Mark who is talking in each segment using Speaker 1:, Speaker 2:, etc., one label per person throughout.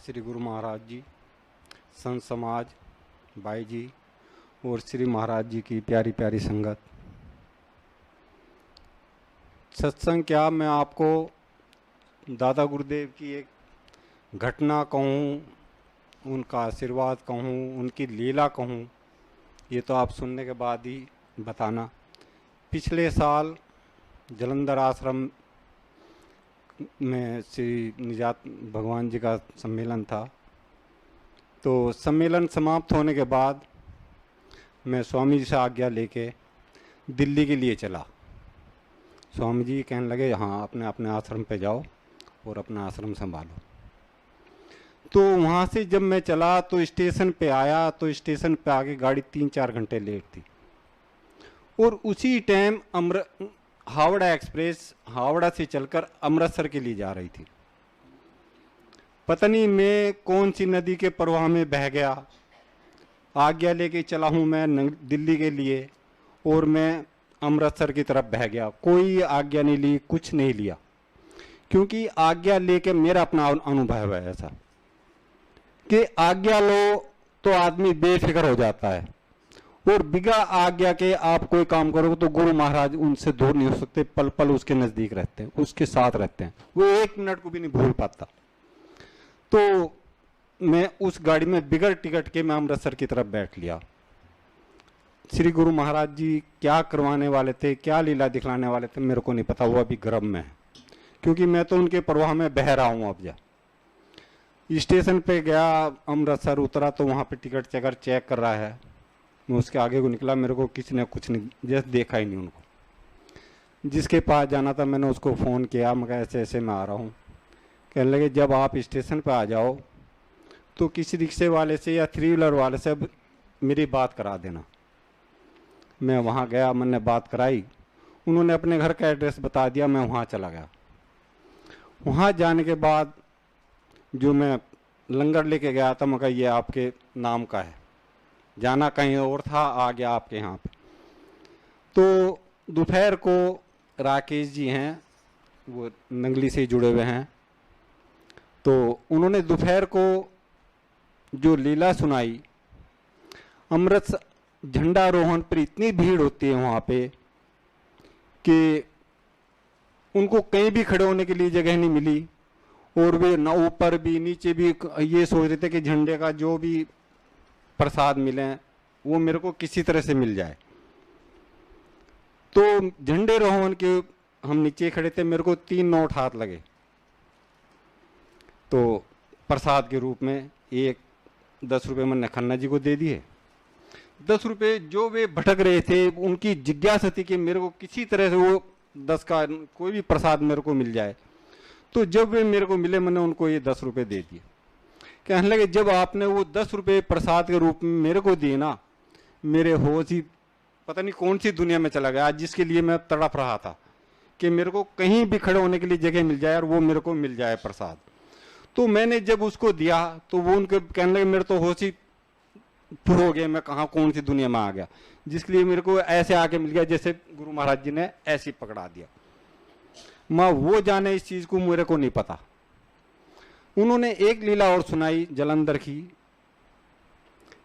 Speaker 1: श्री गुरु महाराज जी, संत समाज, भाई जी और श्री महाराज जी की प्यारी प्यारी संगत। सत्संग क्या, मैं आपको दादा गुरुदेव की एक घटना कहूँ, उनका आशीर्वाद कहूँ, उनकी लीला कहूँ, ये तो आप सुनने के बाद ही बताना। पिछले साल जलंधर आश्रम में श्री निजात भगवान जी का सम्मेलन था। तो सम्मेलन समाप्त होने के बाद मैं स्वामी जी से आज्ञा लेके दिल्ली के लिए चला। स्वामी जी कहने लगे, हाँ अपने अपने आश्रम पे जाओ और अपना आश्रम संभालो। तो वहाँ से जब मैं चला तो स्टेशन पे आया, तो स्टेशन पे आके गाड़ी 3-4 घंटे लेट थी और उसी टाइम हावड़ा एक्सप्रेस हावड़ा से चलकर अमृतसर के लिए जा रही थी। पता नहीं मैं कौन सी नदी के प्रवाह में बह गया। आज्ञा लेके चला हूँ मैं दिल्ली के लिए और मैं अमृतसर की तरफ बह गया। कोई आज्ञा नहीं ली, कुछ नहीं लिया, क्योंकि आज्ञा लेके मेरा अपना अनुभव है ऐसा कि आज्ञा लो तो आदमी बेफिक्र हो जाता है और बिना आज्ञा के आप कोई काम करोगे तो गुरु महाराज उनसे दूर नहीं हो सकते, पल पल उसके नजदीक रहते हैं, उसके साथ रहते हैं, वो 1 मिनट को भी नहीं भूल पाता। तो मैं उस गाड़ी में बिगर टिकट के मैं अमृतसर की तरफ बैठ लिया। श्री गुरु महाराज जी क्या करवाने वाले थे, क्या लीला दिखलाने वाले थे, मेरे को नहीं पता। वो अभी गर्भ में है, क्योंकि मैं तो उनके प्रवाह में बह रहा हूँ। अब जा स्टेशन पे गया, अमृतसर उतरा तो वहाँ पे टिकट चेकर चेक कर रहा है। मैं उसके आगे को निकला, मेरे को किसी ने कुछ नहीं, जैसे देखा ही नहीं उनको। जिसके पास जाना था मैंने उसको फ़ोन किया, मैं ऐसे ऐसे मैं आ रहा हूँ। कहने लगे जब आप स्टेशन पे आ जाओ तो किसी रिक्शे वाले से या 3 व्हीलर वाले से मेरी बात करा देना। मैं वहाँ गया, मैंने बात कराई, उन्होंने अपने घर का एड्रेस बता दिया, मैं वहाँ चला गया। वहाँ जाने के बाद जो मैं लंगर लेके गया था, मैं कहा ये आपके नाम का है, जाना कहीं और था, आ गया आपके यहाँ पे। तो दोपहर को राकेश जी हैं, वो नंगली से जुड़े हुए हैं, तो उन्होंने दोपहर को जो लीला सुनाई, अमृत झंडारोहण पर इतनी भीड़ होती है वहाँ पे कि उनको कहीं भी खड़े होने के लिए जगह नहीं मिली और वे ना ऊपर भी नीचे भी ये सोच रहे थे कि झंडे का जो भी प्रसाद मिले वो मेरे को किसी तरह से मिल जाए। तो झंडे रोहन के हम नीचे खड़े थे, मेरे को 3 नोट हाथ लगे तो प्रसाद के रूप में। एक 10 रुपये मैंने खन्ना जी को दे दिए। 10 रुपये जो वे भटक रहे थे, उनकी जिज्ञासा थी कि मेरे को किसी तरह से वो 10 का कोई भी प्रसाद मेरे को मिल जाए। तो जब वे मेरे को मिले, मैंने उनको ये 10 रुपये दे दिए। कहने लगे जब आपने वो 10 रुपये प्रसाद के रूप में मेरे को दिए ना, मेरे होश ही पता नहीं कौन सी दुनिया में चला गया, जिसके लिए मैं तड़प रहा था कि मेरे को कहीं भी खड़े होने के लिए जगह मिल जाए और वो मेरे को मिल जाए प्रसाद। तो मैंने जब उसको दिया तो वो उनके कहने लगे मेरे तो होश ही हो गए, मैं कहाँ कौन सी दुनिया में आ गया, जिसके लिए मेरे को ऐसे आके मिल गया जैसे गुरु महाराज जी ने ऐसे पकड़ा दिया। मैं वो जाने इस चीज़ को मेरे को नहीं पता। उन्होंने एक लीला और सुनाई जलंधर की।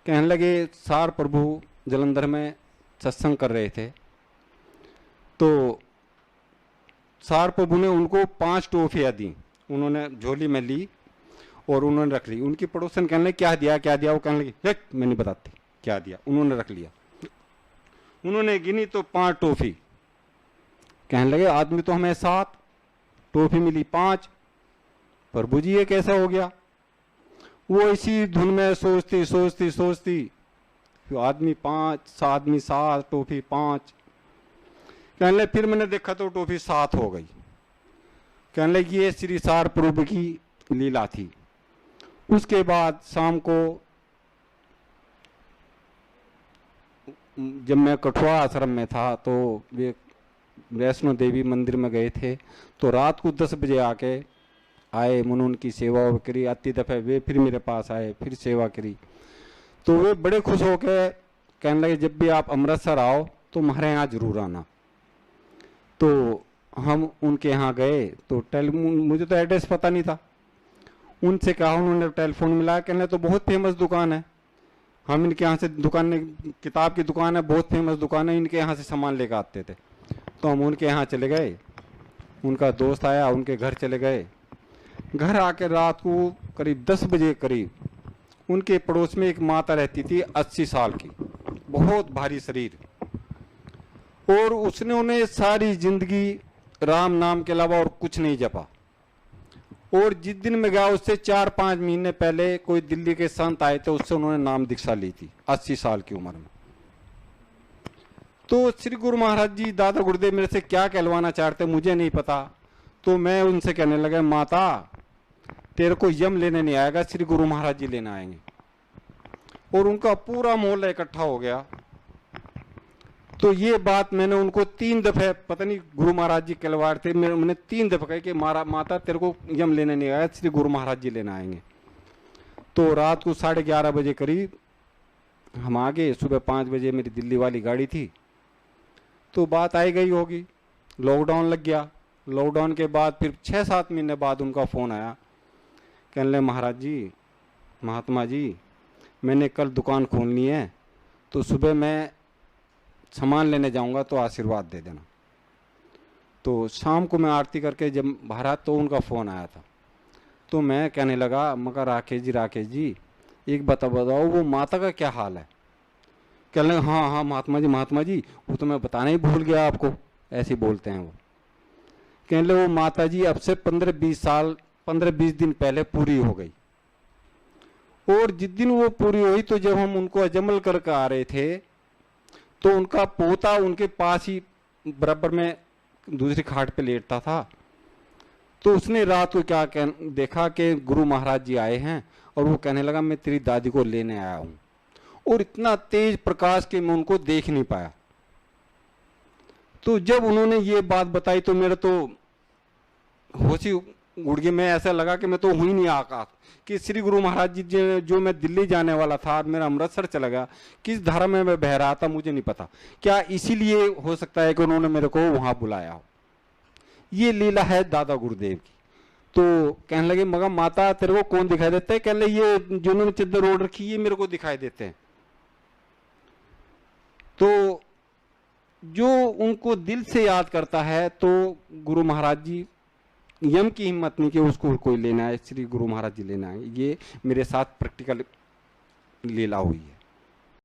Speaker 1: कहने लगे सार प्रभु जलंधर में सत्संग कर रहे थे, तो सार प्रभु ने उनको 5 टॉफियाँ दी। उन्होंने झोली में ली और उन्होंने रख ली। उनकी पड़ोसन कहने लगे क्या दिया क्या दिया, वो कहने लगी मैं नहीं बताती क्या दिया। उन्होंने रख लिया, उन्होंने गिनी तो 5 टॉफी। कहने लगे आदमी तो हमें 7 टॉफी मिली, 5 प्रभु जी ये कैसा हो गया। वो इसी धुन में सोचती सोचती सोचती आदमी 5 आदमी 7 टॉफी 5। कहने लगे फिर मैंने देखा तो टॉफी 7 हो गई। कहने लगे ये श्री सार प्रभु की लीला थी। उसके बाद शाम को जब मैं कठुआ आश्रम में था तो वे वैष्णो देवी मंदिर में गए थे, तो रात को 10 बजे आके आए, मैंने उनकी सेवा करी। आती दफ़े वे फिर मेरे पास आए, फिर सेवा करी। तो वे बड़े खुश हो के कहने लगे जब भी आप अमृतसर आओ तो हमारे यहाँ जरूर आना। तो हम उनके यहाँ गए तो मुझे तो एड्रेस पता नहीं था। उनसे कहा, उन्होंने टेलीफोन मिलाया, कहने तो बहुत फेमस दुकान है, हम इनके यहाँ से दुकान, किताब की दुकान है, बहुत फेमस दुकान है, इनके यहाँ से सामान लेकर आते थे। तो हम उनके यहाँ चले गए, उनका दोस्त आया, उनके घर चले गए। घर आकर रात को करीब 10 बजे करीब उनके पड़ोस में एक माता रहती थी 80 साल की, बहुत भारी शरीर, और उसने उन्हें सारी जिंदगी राम नाम के अलावा और कुछ नहीं जपा। और जिस दिन में गया उससे 4-5 महीने पहले कोई दिल्ली के संत आए थे, उससे उन्होंने नाम दीक्षा ली थी 80 साल की उम्र में। तो श्री गुरु महाराज जी दादा गुरुदेव मेरे से क्या कहलवाना चाहते मुझे नहीं पता। तो मैं उनसे कहने लगा, माता तेरे को यम लेने नहीं आएगा, श्री गुरु महाराज जी लेने आएंगे। और उनका पूरा मोहल्ला इकट्ठा हो गया। तो ये बात मैंने उनको 3 दफे, पता नहीं गुरु महाराज जी कहलवार थे, मैंने 3 दफे कहा कि माता तेरे को यम लेने नहीं आएगा, श्री गुरु महाराज जी लेने आएंगे। तो रात को 11:30 बजे करीब हम आ गए। सुबह 5 बजे मेरी दिल्ली वाली गाड़ी थी। तो बात आई गई होगी, लॉकडाउन लग गया। लॉकडाउन के बाद फिर 6-7 महीने बाद उनका फ़ोन आया, कहने लगे, महाराज जी, महात्मा जी, मैंने कल दुकान खोलनी है, तो सुबह मैं सामान लेने जाऊंगा, तो आशीर्वाद दे देना। तो शाम को मैं आरती करके जब बाहर आया तो उनका फ़ोन आया था। तो मैं कहने लगा, मगर राकेश जी एक बताओ वो माता का क्या हाल है? कहने लगे, हाँ महात्मा जी वो तो मैं बताना ही भूल गया आपको, ऐसे बोलते हैं वो। कहने लगे, वो माता जी अब से 15-20 दिन पहले पूरी हो गई। और जिस दिन वो पूरी हुई तो जब हम उनको अजमल करके आ रहे थे तो उनका पोता उनके पास ही बराबर में दूसरी खाट पे लेटता था। तो उसने रात को क्या देखा कि गुरु महाराज जी आए हैं, और वो कहने लगा, मैं तेरी दादी को लेने आया हूं। और इतना तेज प्रकाश कि मैं उनको देख नहीं पाया। तो जब उन्होंने ये बात बताई तो मेरा तो होश ही उड़ गया। मैं ऐसा लगा कि मैं तो हुई नहीं आकाश कि श्री गुरु महाराज जी जो मैं दिल्ली जाने वाला था, मेरा अमृतसर चला गया, किस धारा में मैं बह रहा था मुझे नहीं पता। क्या इसीलिए हो सकता है कि उन्होंने मेरे को वहां बुलाया हो? ये लीला है दादा गुरुदेव की। तो कहने लगे, मगर माता तेरे को कौन दिखाई देता है? कहने लगे, ये जो उन्होंने चद्दर ओढ़ रखी ये मेरे को दिखाई देते हैं। तो जो उनको दिल से याद करता है तो गुरु महाराज जी यम की हिम्मत नहीं कि उसको कोई लेना है, श्री गुरु महाराज जी लेना है। ये मेरे साथ प्रैक्टिकल लीला हुई है।